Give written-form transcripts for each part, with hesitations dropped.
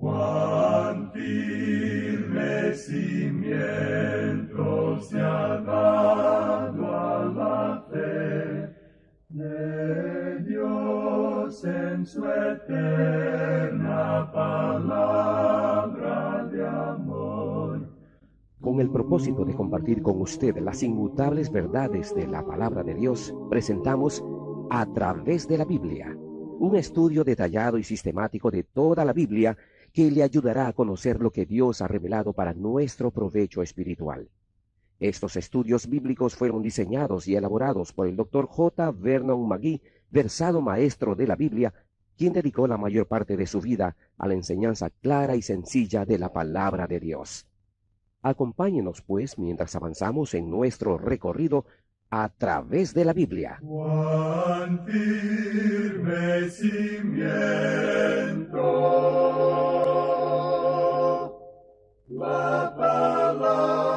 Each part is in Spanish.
Cuán firme cimiento se ha dado a la fe de Dios en su eterna palabra de amor. Con el propósito de compartir con usted las inmutables verdades de la palabra de Dios, presentamos A través de la Biblia, un estudio detallado y sistemático de toda la Biblia que le ayudará a conocer lo que Dios ha revelado para nuestro provecho espiritual. Estos estudios bíblicos fueron diseñados y elaborados por el Dr. J. Vernon McGee, versado maestro de la Biblia, quien dedicó la mayor parte de su vida a la enseñanza clara y sencilla de la palabra de Dios. Acompáñenos, pues, mientras avanzamos en nuestro recorrido a través de la Biblia. Cuán firme cimiento la palabra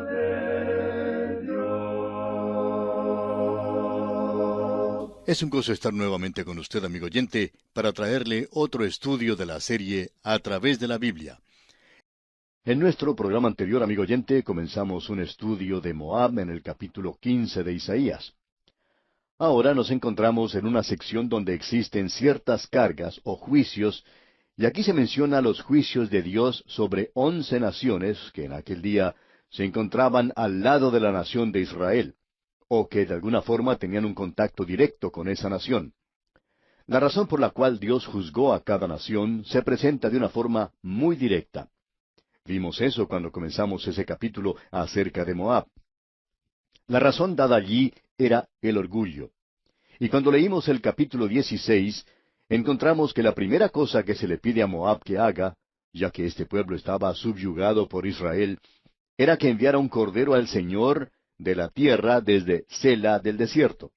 de Dios. Es un gozo estar nuevamente con usted, amigo oyente, para traerle otro estudio de la serie A través de la Biblia. En nuestro programa anterior, amigo oyente, comenzamos un estudio de Moab en el capítulo 15 de Isaías. Ahora nos encontramos en una sección donde existen ciertas cargas o juicios, y aquí se menciona los juicios de Dios sobre 11 naciones que en aquel día se encontraban al lado de la nación de Israel, o que de alguna forma tenían un contacto directo con esa nación. La razón por la cual Dios juzgó a cada nación se presenta de una forma muy directa. Vimos eso cuando comenzamos ese capítulo acerca de Moab. La razón dada allí era el orgullo. Y cuando leímos el capítulo 16, encontramos que la primera cosa que se le pide a Moab que haga, ya que este pueblo estaba subyugado por Israel, era que enviara un cordero al Señor de la tierra desde Sela del desierto.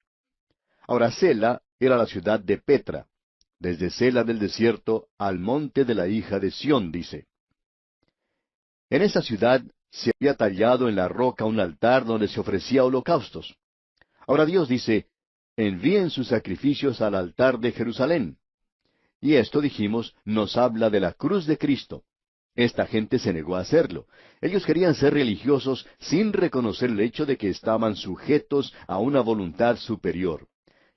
Ahora Sela era la ciudad de Petra, desde Sela del desierto al monte de la hija de Sión, dice. En esa ciudad se había tallado en la roca un altar donde se ofrecía holocaustos. Ahora Dios dice, envíen sus sacrificios al altar de Jerusalén. Y esto, dijimos, nos habla de la cruz de Cristo. Esta gente se negó a hacerlo. Ellos querían ser religiosos sin reconocer el hecho de que estaban sujetos a una voluntad superior,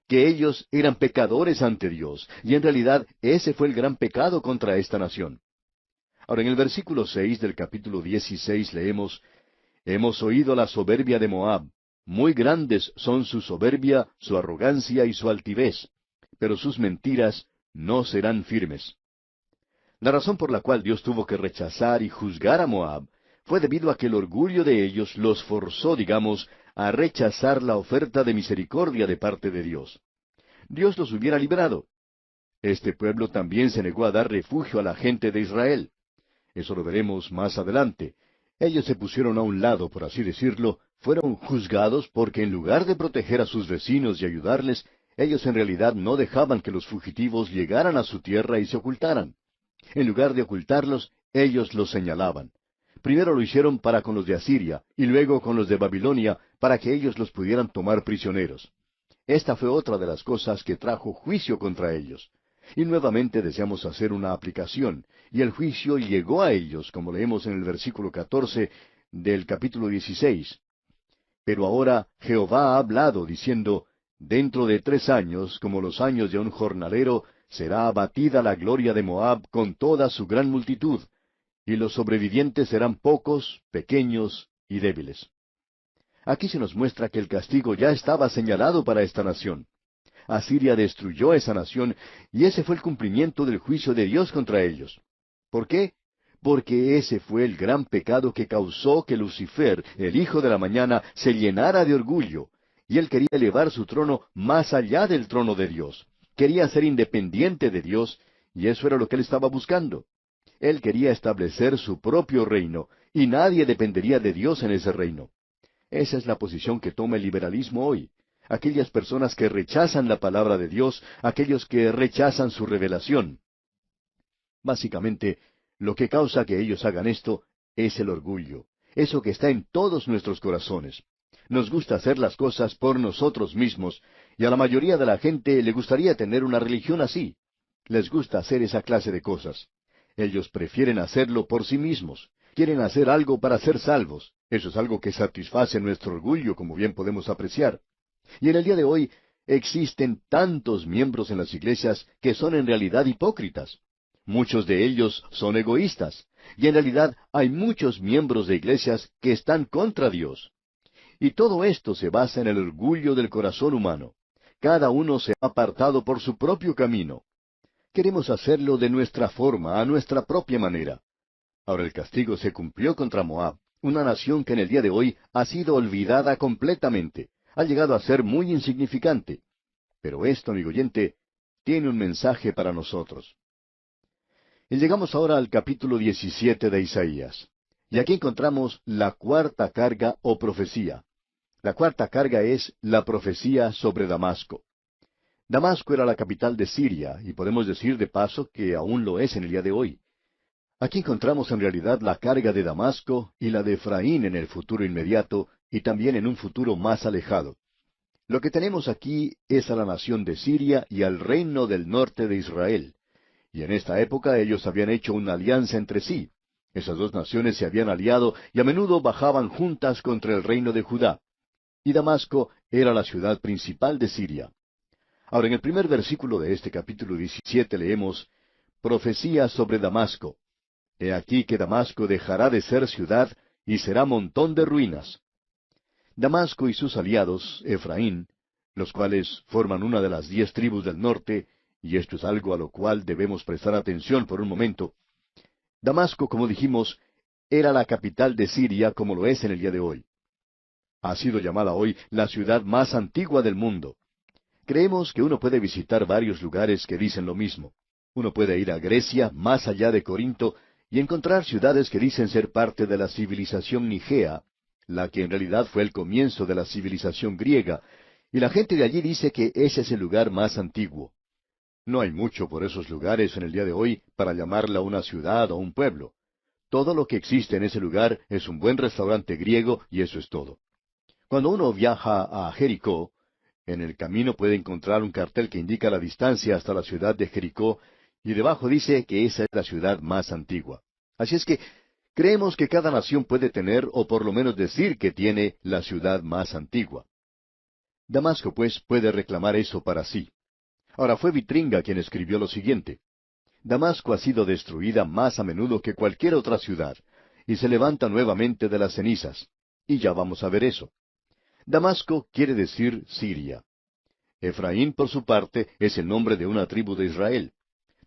que ellos eran pecadores ante Dios, y en realidad ese fue el gran pecado contra esta nación. Ahora, en el versículo 6 del capítulo 16 leemos, hemos oído la soberbia de Moab. Muy grandes son su soberbia, su arrogancia y su altivez, pero sus mentiras no serán firmes. La razón por la cual Dios tuvo que rechazar y juzgar a Moab fue debido a que el orgullo de ellos los forzó, digamos, a rechazar la oferta de misericordia de parte de Dios. Dios los hubiera librado. Este pueblo también se negó a dar refugio a la gente de Israel. Eso lo veremos más adelante. Ellos se pusieron a un lado, por así decirlo, fueron juzgados porque en lugar de proteger a sus vecinos y ayudarles, ellos en realidad no dejaban que los fugitivos llegaran a su tierra y se ocultaran. En lugar de ocultarlos, ellos los señalaban. Primero lo hicieron para con los de Asiria, y luego con los de Babilonia, para que ellos los pudieran tomar prisioneros. Esta fue otra de las cosas que trajo juicio contra ellos. Y nuevamente deseamos hacer una aplicación, y el juicio llegó a ellos, como leemos en el versículo 14 del capítulo 16. Pero ahora Jehová ha hablado, diciendo, dentro de 3 años, como los años de un jornalero, será abatida la gloria de Moab con toda su gran multitud, y los sobrevivientes serán pocos, pequeños y débiles. Aquí se nos muestra que el castigo ya estaba señalado para esta nación. Asiria destruyó esa nación, y ese fue el cumplimiento del juicio de Dios contra ellos. ¿Por qué? Porque ese fue el gran pecado que causó que Lucifer, el hijo de la mañana, se llenara de orgullo, y él quería elevar su trono más allá del trono de Dios. Quería ser independiente de Dios, y eso era lo que él estaba buscando. Él quería establecer su propio reino, y nadie dependería de Dios en ese reino. Esa es la posición que toma el liberalismo hoy. Aquellas personas que rechazan la palabra de Dios, aquellos que rechazan su revelación. Básicamente, lo que causa que ellos hagan esto es el orgullo, eso que está en todos nuestros corazones. Nos gusta hacer las cosas por nosotros mismos, y a la mayoría de la gente le gustaría tener una religión así. Les gusta hacer esa clase de cosas. Ellos prefieren hacerlo por sí mismos. Quieren hacer algo para ser salvos. Eso es algo que satisface nuestro orgullo, como bien podemos apreciar. Y en el día de hoy existen tantos miembros en las iglesias que son en realidad hipócritas. Muchos de ellos son egoístas. Y en realidad hay muchos miembros de iglesias que están contra Dios. Y todo esto se basa en el orgullo del corazón humano. Cada uno se ha apartado por su propio camino. Queremos hacerlo de nuestra forma, a nuestra propia manera. Ahora el castigo se cumplió contra Moab, una nación que en el día de hoy ha sido olvidada completamente. Ha llegado a ser muy insignificante. Pero esto, amigo oyente, tiene un mensaje para nosotros. Y llegamos ahora al capítulo 17 de Isaías. Y aquí encontramos la cuarta carga o profecía. La cuarta carga es la profecía sobre Damasco. Damasco era la capital de Siria, y podemos decir de paso que aún lo es en el día de hoy. Aquí encontramos en realidad la carga de Damasco y la de Efraín en el futuro inmediato y también en un futuro más alejado. Lo que tenemos aquí es a la nación de Siria y al reino del norte de Israel. Y en esta época ellos habían hecho una alianza entre sí. Esas dos naciones se habían aliado y a menudo bajaban juntas contra el reino de Judá. Y Damasco era la ciudad principal de Siria. Ahora, en el primer versículo de este capítulo 17 leemos, Profecía sobre Damasco. He aquí que Damasco dejará de ser ciudad y será montón de ruinas. Damasco y sus aliados, Efraín, los cuales forman una de las 10 tribus del norte, y esto es algo a lo cual debemos prestar atención por un momento. Damasco, como dijimos, era la capital de Siria como lo es en el día de hoy. Ha sido llamada hoy la ciudad más antigua del mundo. Creemos que uno puede visitar varios lugares que dicen lo mismo. Uno puede ir a Grecia, más allá de Corinto, y encontrar ciudades que dicen ser parte de la civilización nigea, la que en realidad fue el comienzo de la civilización griega, y la gente de allí dice que ese es el lugar más antiguo. No hay mucho por esos lugares en el día de hoy para llamarla una ciudad o un pueblo. Todo lo que existe en ese lugar es un buen restaurante griego y eso es todo. Cuando uno viaja a Jericó, en el camino puede encontrar un cartel que indica la distancia hasta la ciudad de Jericó, y debajo dice que esa es la ciudad más antigua. Así es que creemos que cada nación puede tener, o por lo menos decir que tiene, la ciudad más antigua. Damasco, pues, puede reclamar eso para sí. Ahora fue Vitringa quien escribió lo siguiente. Damasco ha sido destruida más a menudo que cualquier otra ciudad, y se levanta nuevamente de las cenizas. Y ya vamos a ver eso. Damasco quiere decir Siria. Efraín, por su parte, es el nombre de una tribu de Israel.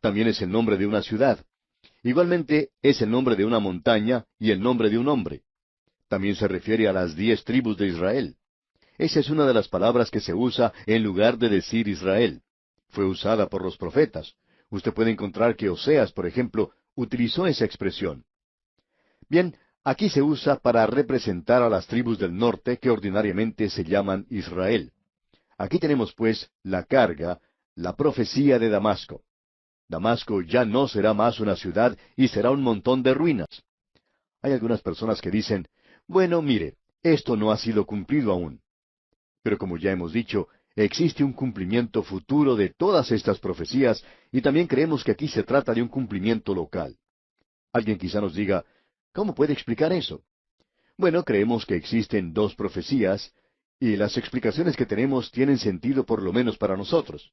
También es el nombre de una ciudad. Igualmente es el nombre de una montaña y el nombre de un hombre. También se refiere a las 10 tribus de Israel. Esa es una de las palabras que se usa en lugar de decir Israel. Fue usada por los profetas. Usted puede encontrar que Oseas, por ejemplo, utilizó esa expresión. Bien, aquí se usa para representar a las tribus del norte que ordinariamente se llaman Israel. Aquí tenemos pues la carga, la profecía de Damasco. Damasco ya no será más una ciudad y será un montón de ruinas. Hay algunas personas que dicen, bueno, mire, esto no ha sido cumplido aún. Pero como ya hemos dicho, existe un cumplimiento futuro de todas estas profecías y también creemos que aquí se trata de un cumplimiento local. Alguien quizá nos diga, ¿cómo puede explicar eso? Bueno, creemos que existen 2 profecías y las explicaciones que tenemos tienen sentido por lo menos para nosotros.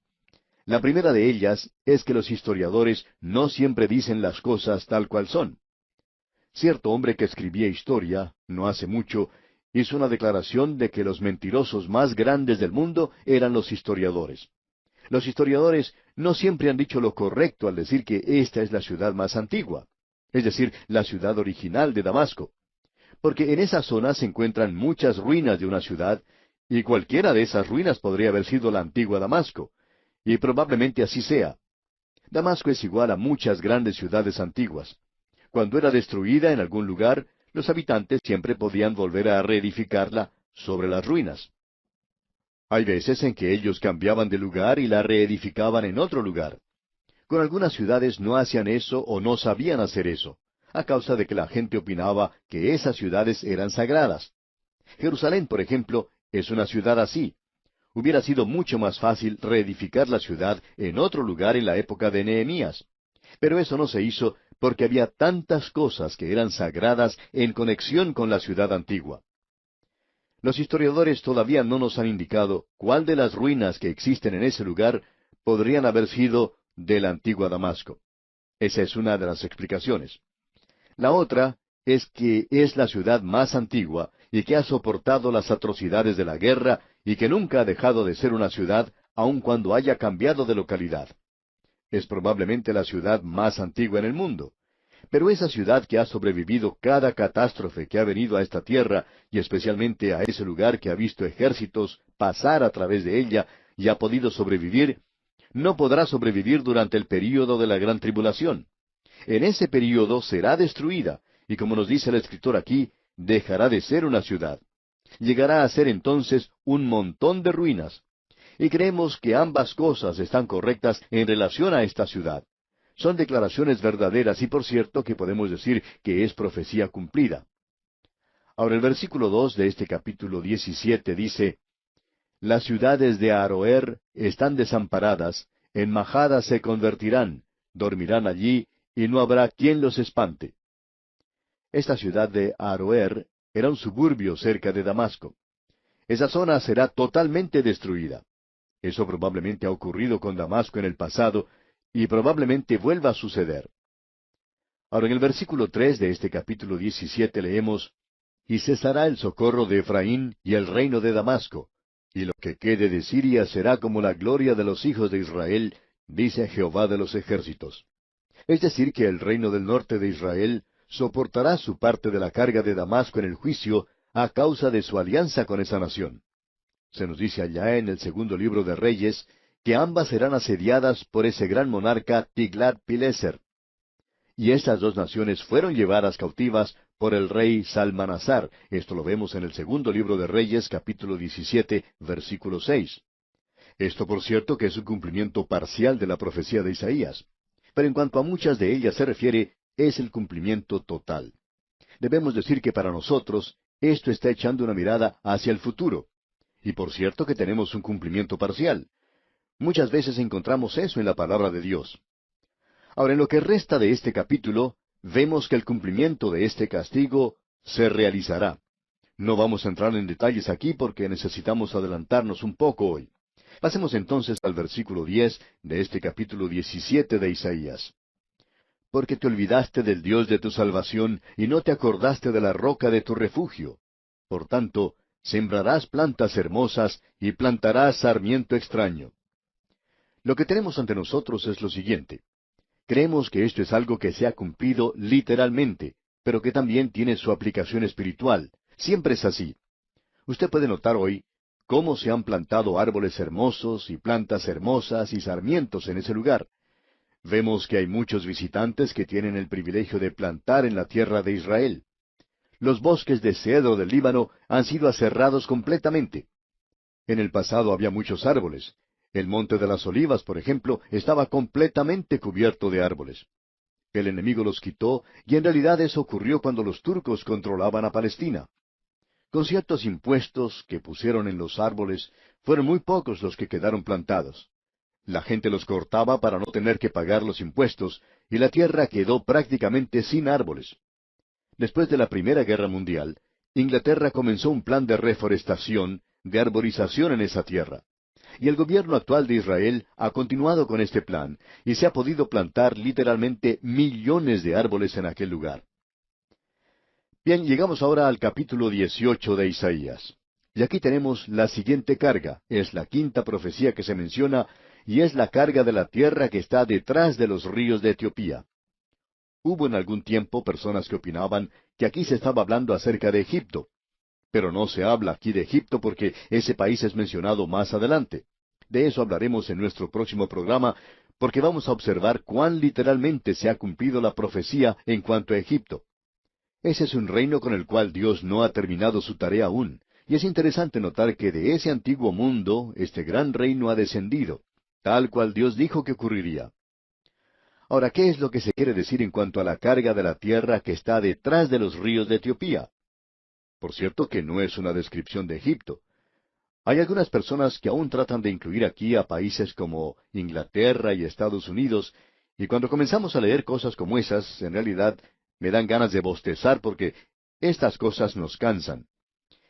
La primera de ellas es que los historiadores no siempre dicen las cosas tal cual son. Cierto hombre que escribía historia, no hace mucho, hizo una declaración de que los mentirosos más grandes del mundo eran los historiadores. Los historiadores no siempre han dicho lo correcto al decir que esta es la ciudad más antigua, es decir, la ciudad original de Damasco. Porque en esa zona se encuentran muchas ruinas de una ciudad, y cualquiera de esas ruinas podría haber sido la antigua Damasco. Y probablemente así sea. Damasco es igual a muchas grandes ciudades antiguas. Cuando era destruida en algún lugar, los habitantes siempre podían volver a reedificarla sobre las ruinas. Hay veces en que ellos cambiaban de lugar y la reedificaban en otro lugar. Con algunas ciudades no hacían eso o no sabían hacer eso, a causa de que la gente opinaba que esas ciudades eran sagradas. Jerusalén, por ejemplo, es una ciudad así. Hubiera sido mucho más fácil reedificar la ciudad en otro lugar en la época de Nehemías. Pero eso no se hizo porque había tantas cosas que eran sagradas en conexión con la ciudad antigua. Los historiadores todavía no nos han indicado cuál de las ruinas que existen en ese lugar podrían haber sido de la antigua Damasco. Esa es una de las explicaciones. La otra es que es la ciudad más antigua y que ha soportado las atrocidades de la guerra y que nunca ha dejado de ser una ciudad aun cuando haya cambiado de localidad. Es probablemente la ciudad más antigua en el mundo. Pero esa ciudad que ha sobrevivido cada catástrofe que ha venido a esta tierra, y especialmente a ese lugar que ha visto ejércitos pasar a través de ella y ha podido sobrevivir, no podrá sobrevivir durante el período de la gran tribulación. En ese período será destruida, y como nos dice el escritor aquí, dejará de ser una ciudad. Llegará a ser entonces un montón de ruinas. Y creemos que ambas cosas están correctas en relación a esta ciudad. Son declaraciones verdaderas y por cierto que podemos decir que es profecía cumplida. Ahora el versículo 2 de este capítulo 17 dice, Las ciudades de Aroer están desamparadas, en majadas se convertirán, dormirán allí, y no habrá quien los espante. Esta ciudad de Aroer era un suburbio cerca de Damasco. Esa zona será totalmente destruida. Eso probablemente ha ocurrido con Damasco en el pasado, y probablemente vuelva a suceder. Ahora en el versículo 3 de este capítulo 17 leemos, Y cesará el socorro de Efraín y el reino de Damasco, y lo que quede de Siria será como la gloria de los hijos de Israel, dice Jehová de los ejércitos. Es decir, que el reino del norte de Israel soportará su parte de la carga de Damasco en el juicio a causa de su alianza con esa nación. Se nos dice allá en el segundo libro de Reyes que ambas serán asediadas por ese gran monarca Tiglat-Pileser. Y estas dos naciones fueron llevadas cautivas por el rey Salmanasar. Esto lo vemos en el segundo libro de Reyes, capítulo 17, versículo 6. Esto, por cierto, que es un cumplimiento parcial de la profecía de Isaías. Pero en cuanto a muchas de ellas se refiere, es el cumplimiento total. Debemos decir que para nosotros esto está echando una mirada hacia el futuro. Y por cierto que tenemos un cumplimiento parcial. Muchas veces encontramos eso en la palabra de Dios. Ahora, en lo que resta de este capítulo, vemos que el cumplimiento de este castigo se realizará. No vamos a entrar en detalles aquí porque necesitamos adelantarnos un poco hoy. Pasemos entonces al versículo 10 de este capítulo 17 de Isaías. Porque te olvidaste del Dios de tu salvación y no te acordaste de la roca de tu refugio. Por tanto, sembrarás plantas hermosas y plantarás sarmiento extraño. Lo que tenemos ante nosotros es lo siguiente. Creemos que esto es algo que se ha cumplido literalmente, pero que también tiene su aplicación espiritual. Siempre es así. Usted puede notar hoy cómo se han plantado árboles hermosos y plantas hermosas y sarmientos en ese lugar. Vemos que hay muchos visitantes que tienen el privilegio de plantar en la tierra de Israel. Los bosques de cedro del Líbano han sido aserrados completamente. En el pasado había muchos árboles. El monte de las Olivas, por ejemplo, estaba completamente cubierto de árboles. El enemigo los quitó, y en realidad eso ocurrió cuando los turcos controlaban a Palestina. Con ciertos impuestos que pusieron en los árboles, fueron muy pocos los que quedaron plantados. La gente los cortaba para no tener que pagar los impuestos, y la tierra quedó prácticamente sin árboles. Después de la Primera Guerra Mundial, Inglaterra comenzó un plan de reforestación, de arborización en esa tierra. Y el gobierno actual de Israel ha continuado con este plan, y se ha podido plantar literalmente millones de árboles en aquel lugar. Bien, llegamos ahora al capítulo 18 de Isaías. Y aquí tenemos la siguiente carga. Es la quinta profecía que se menciona, y es la carga de la tierra que está detrás de los ríos de Etiopía. Hubo en algún tiempo personas que opinaban que aquí se estaba hablando acerca de Egipto. Pero no se habla aquí de Egipto porque ese país es mencionado más adelante. De eso hablaremos en nuestro próximo programa, porque vamos a observar cuán literalmente se ha cumplido la profecía en cuanto a Egipto. Ese es un reino con el cual Dios no ha terminado su tarea aún, y es interesante notar que de ese antiguo mundo este gran reino ha descendido, tal cual Dios dijo que ocurriría. Ahora, ¿qué es lo que se quiere decir en cuanto a la carga de la tierra que está detrás de los ríos de Etiopía? Por cierto que no es una descripción de Egipto. Hay algunas personas que aún tratan de incluir aquí a países como Inglaterra y Estados Unidos, y cuando comenzamos a leer cosas como esas, en realidad me dan ganas de bostezar porque estas cosas nos cansan.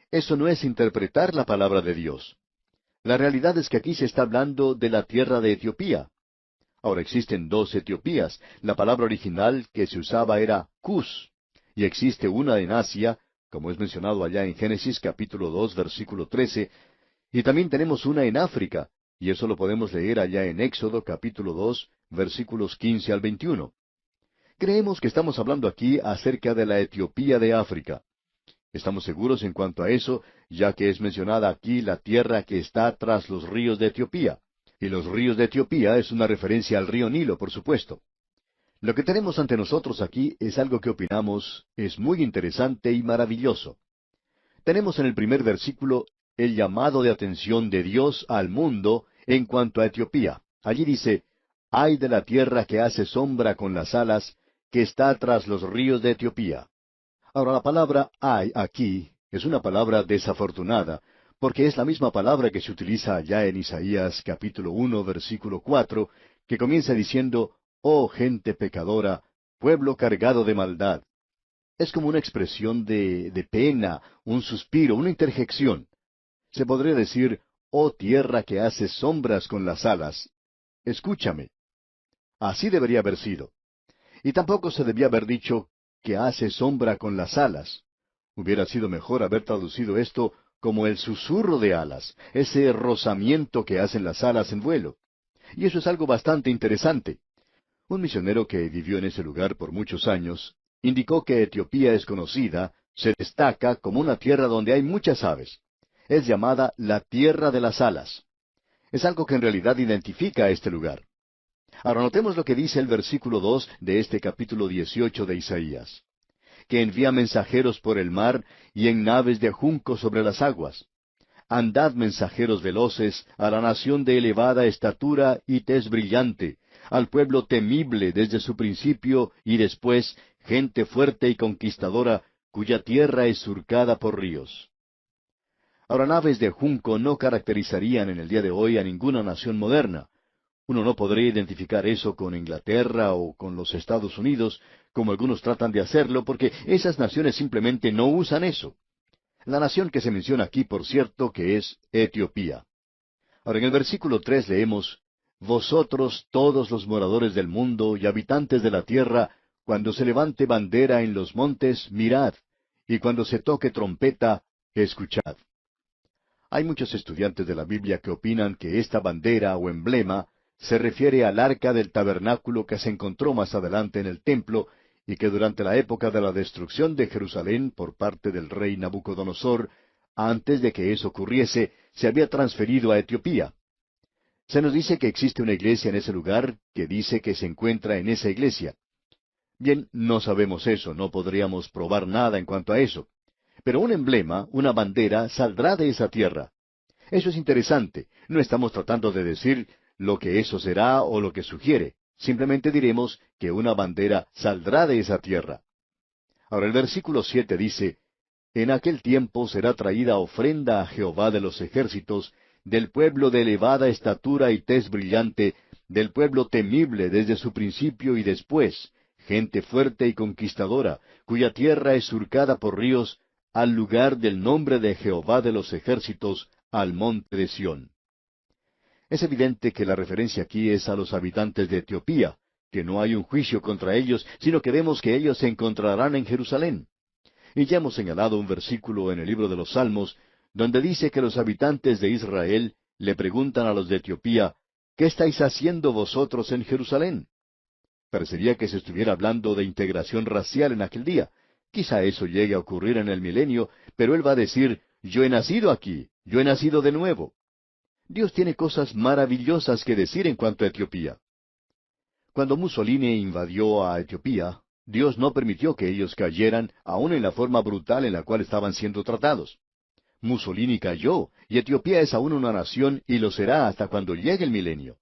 Eso no es interpretar la palabra de Dios. La realidad es que aquí se está hablando de la tierra de Etiopía. Ahora existen dos Etiopías. La palabra original que se usaba era Cus, y existe una en Asia, como es mencionado allá en Génesis capítulo 2, versículo 13, y también tenemos una en África, y eso lo podemos leer allá en Éxodo capítulo 2, versículos 15 al 21. Creemos que estamos hablando aquí acerca de la Etiopía de África. Estamos seguros en cuanto a eso, ya que es mencionada aquí la tierra que está tras los ríos de Etiopía. Y los ríos de Etiopía es una referencia al río Nilo, por supuesto. Lo que tenemos ante nosotros aquí es algo que opinamos es muy interesante y maravilloso. Tenemos en el primer versículo el llamado de atención de Dios al mundo en cuanto a Etiopía. Allí dice, «Ay de la tierra que hace sombra con las alas, que está tras los ríos de Etiopía». Ahora, la palabra «ay» aquí es una palabra desafortunada, porque es la misma palabra que se utiliza allá en Isaías capítulo 1, versículo 4, que comienza diciendo, «Oh gente pecadora, pueblo cargado de maldad». Es como una expresión de pena, un suspiro, una interjección. Se podría decir, «Oh tierra que hace sombras con las alas, escúchame». Así debería haber sido. Y tampoco se debía haber dicho que hace sombra con las alas. Hubiera sido mejor haber traducido esto como el susurro de alas, ese rozamiento que hacen las alas en vuelo. Y eso es algo bastante interesante. Un misionero que vivió en ese lugar por muchos años indicó que Etiopía es conocida, se destaca como una tierra donde hay muchas aves. Es llamada la tierra de las alas. Es algo que en realidad identifica a este lugar. Ahora notemos lo que dice el versículo 2 de este capítulo 18 de Isaías, que envía mensajeros por el mar y en naves de junco sobre las aguas. Andad mensajeros veloces a la nación de elevada estatura y tez brillante, al pueblo temible desde su principio y después, gente fuerte y conquistadora, cuya tierra es surcada por ríos. Ahora, naves de junco no caracterizarían en el día de hoy a ninguna nación moderna. Uno no podría identificar eso con Inglaterra o con los Estados Unidos, como algunos tratan de hacerlo, porque esas naciones simplemente no usan eso. La nación que se menciona aquí, por cierto, que es Etiopía. Ahora, en el versículo 3 leemos, «Vosotros todos los moradores del mundo y habitantes de la tierra, cuando se levante bandera en los montes, mirad, y cuando se toque trompeta, escuchad». Hay muchos estudiantes de la Biblia que opinan que esta bandera o emblema se refiere al arca del tabernáculo que se encontró más adelante en el templo y que durante la época de la destrucción de Jerusalén por parte del rey Nabucodonosor, antes de que eso ocurriese, se había transferido a Etiopía. Se nos dice que existe una iglesia en ese lugar que dice que se encuentra en esa iglesia. Bien, no sabemos eso, no podríamos probar nada en cuanto a eso. Pero un emblema, una bandera, saldrá de esa tierra. Eso es interesante. No estamos tratando de decir lo que eso será o lo que sugiere. Simplemente diremos que una bandera saldrá de esa tierra. Ahora el versículo 7 dice, «En aquel tiempo será traída ofrenda a Jehová de los ejércitos, del pueblo de elevada estatura y tez brillante, del pueblo temible desde su principio y después, gente fuerte y conquistadora, cuya tierra es surcada por ríos, al lugar del nombre de Jehová de los ejércitos, al monte de Sión». Es evidente que la referencia aquí es a los habitantes de Etiopía, que no hay un juicio contra ellos, sino que vemos que ellos se encontrarán en Jerusalén. Y ya hemos señalado un versículo en el libro de los Salmos, donde dice que los habitantes de Israel le preguntan a los de Etiopía, «¿Qué estáis haciendo vosotros en Jerusalén?». Parecería que se estuviera hablando de integración racial en aquel día. Quizá eso llegue a ocurrir en el milenio, pero él va a decir, «Yo he nacido aquí, yo he nacido de nuevo». Dios tiene cosas maravillosas que decir en cuanto a Etiopía. Cuando Mussolini invadió a Etiopía, Dios no permitió que ellos cayeran, aun en la forma brutal en la cual estaban siendo tratados. Mussolini cayó, y Etiopía es aún una nación y lo será hasta cuando llegue el milenio.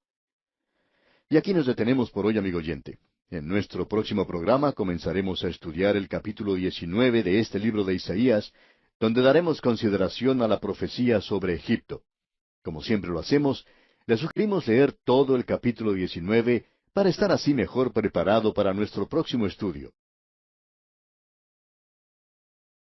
Y aquí nos detenemos por hoy, amigo oyente. En nuestro próximo programa comenzaremos a estudiar el capítulo 19 de este libro de Isaías, donde daremos consideración a la profecía sobre Egipto. Como siempre lo hacemos, le sugerimos leer todo el capítulo 19 para estar así mejor preparado para nuestro próximo estudio.